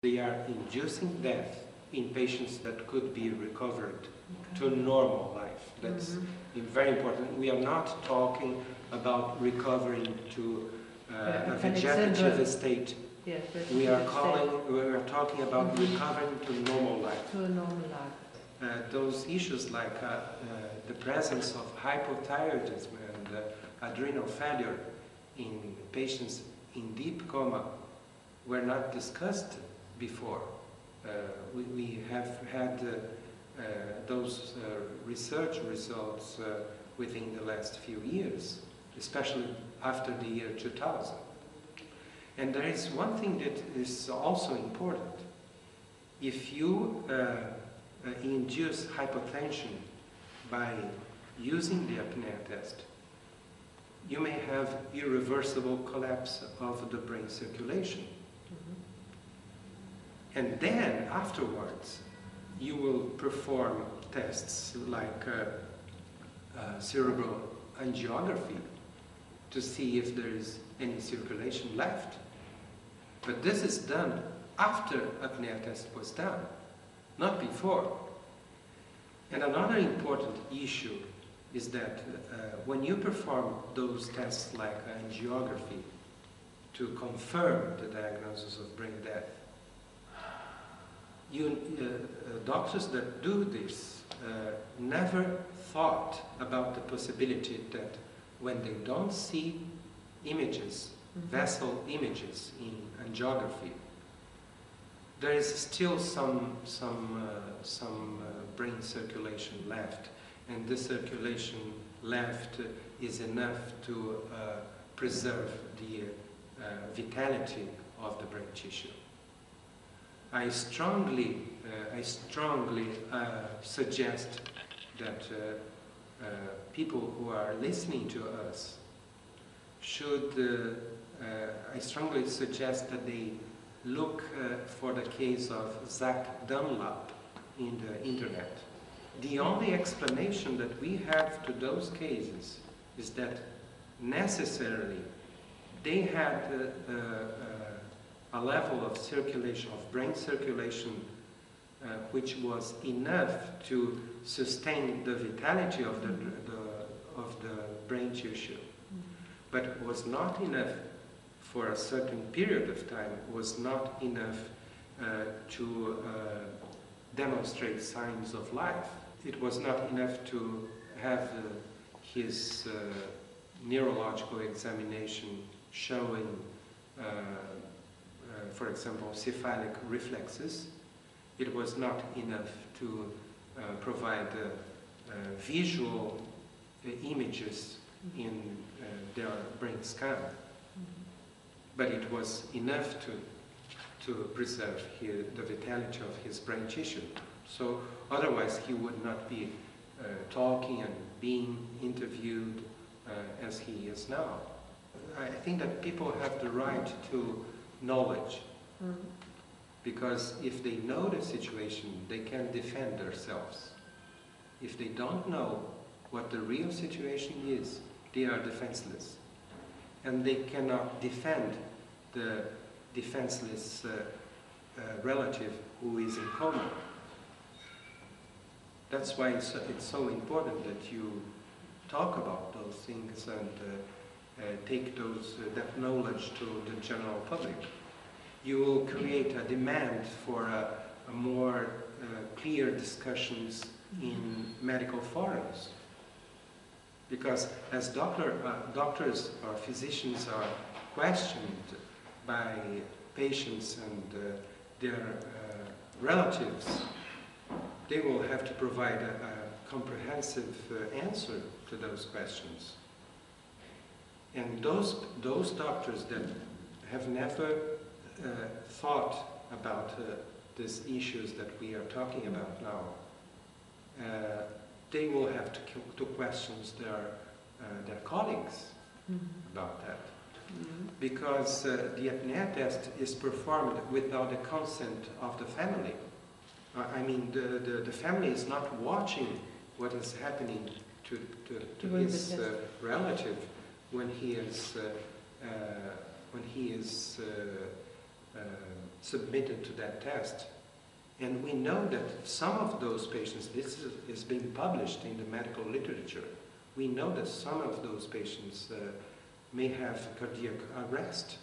They are inducing death in patients that could be recovered to normal life. That's very important. We are not talking about recovering to a vegetative state. Yes, we are talking about recovering to normal life. To a normal life. Those issues like the presence of hypothyroidism and adrenal failure in patients in deep coma were not discussed before. We have had those research results within the last few years, especially after the year 2000. And there is one thing that is also important. If you induce hypotension by using the apnea test, you may have irreversible collapse of the brain circulation. And then, afterwards, you will perform tests like cerebral angiography to see if there is any circulation left. But this is done after apnea test was done, not before. And another important issue is that when you perform those tests like angiography to confirm the diagnosis of brain death, doctors that do this never thought about the possibility that when they don't see images, vessel images in angiography, there is still some brain circulation left, and this circulation left is enough to preserve the vitality of the brain tissue. I strongly suggest that people who are listening to us should, I strongly suggest that they look for the case of Zach Dunlap in the internet. The only explanation that we have to those cases is that necessarily they had a level of circulation, of brain circulation, which was enough to sustain the vitality of the brain tissue, but was not enough for a certain period of time, was not enough to demonstrate signs of life. It was not enough to have his neurological examination showing for example, cephalic reflexes. It was not enough to provide visual images in their brain scan, but it was enough to preserve the vitality of his brain tissue. So otherwise he would not be talking and being interviewed as he is now. I think that people have the right to knowledge, because if they know the situation, they can defend themselves. If they don't know what the real situation is, they are defenseless, and they cannot defend the defenseless relative who is in coma. That's why it's so important that you talk about those things and take that knowledge to the general public. You will create a demand for a more clear discussions in medical forums. Because as doctors or physicians are questioned by patients and their relatives, they will have to provide a comprehensive answer to those questions. And those doctors that have never thought about these issues that we are talking about now, they will have to question their colleagues about that. Because the apnea test is performed without the consent of the family. I mean, the family is not watching what is happening to his relative when he is submitted to that test. And we know that some of those patients, this is being published in the medical literature, we know that some of those patients may have cardiac arrest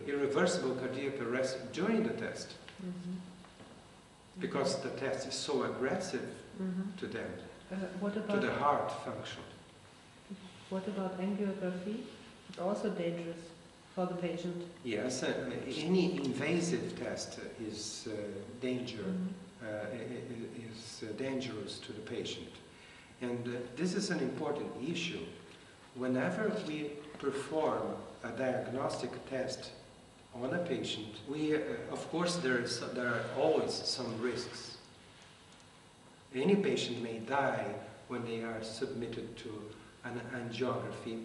irreversible cardiac arrest during the test. Because the test is so aggressive to them, what about, to the heart function. What about angiography? It's also dangerous for the patient. Yes, any invasive test is dangerous to the patient. And this is an important issue. Whenever we perform a diagnostic test on a patient, of course there are always some risks. Any patient may die when they are submitted to an angiography.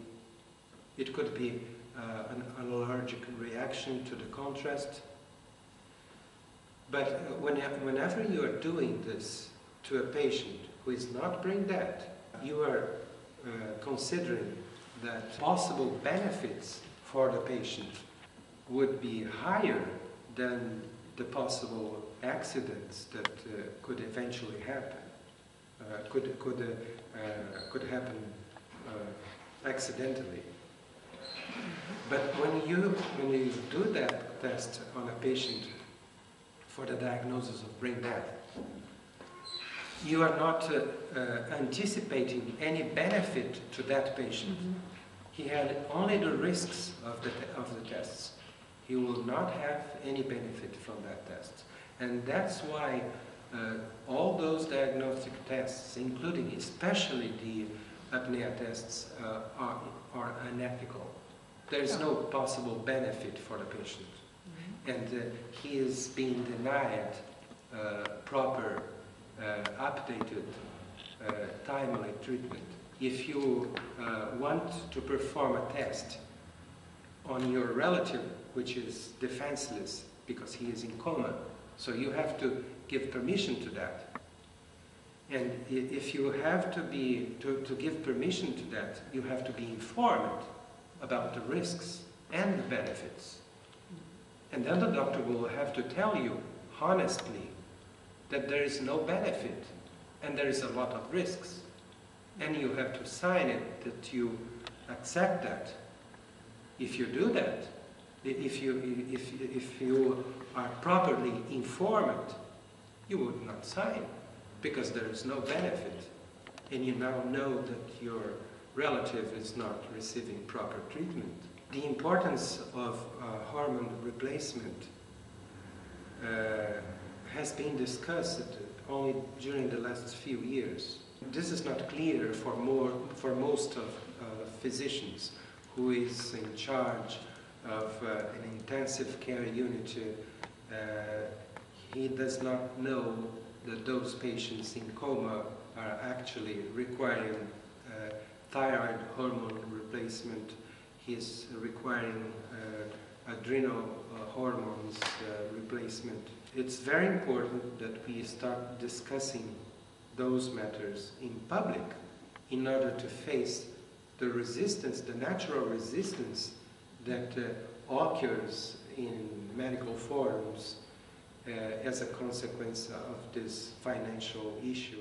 It could be an allergic reaction to the contrast. But whenever you are doing this to a patient who is not brain dead, you are considering that possible benefits for the patient would be higher than the possible accidents that could eventually happen. Could happen accidentally. But when you do that test on a patient for the diagnosis of brain death, you are not anticipating any benefit to that patient. He had only the risks of the tests. He will not have any benefit from that test. And that's why all those diagnostic tests, including especially the apnea tests, are unethical. There is no possible benefit for the patient. And he is being denied proper, updated, timely treatment. If you want to perform a test on your relative, which is defenseless because he is in coma, so you have to give permission to that. And if you have to give permission to that, you have to be informed about the risks and the benefits. And then the doctor will have to tell you honestly that there is no benefit and there is a lot of risks. And you have to sign it that you accept that. If you do that, if you are properly informed, you would not sign because there is no benefit. And you now know that your relative is not receiving proper treatment. The importance of hormone replacement has been discussed only during the last few years. This is not clear for most of physicians who is in charge of an intensive care unit. He does not know that those patients in coma are actually requiring thyroid hormone replacement. He's requiring adrenal hormones replacement. It's very important that we start discussing those matters in public in order to face the resistance, the natural resistance that occurs in medical forums as a consequence of this financial issue.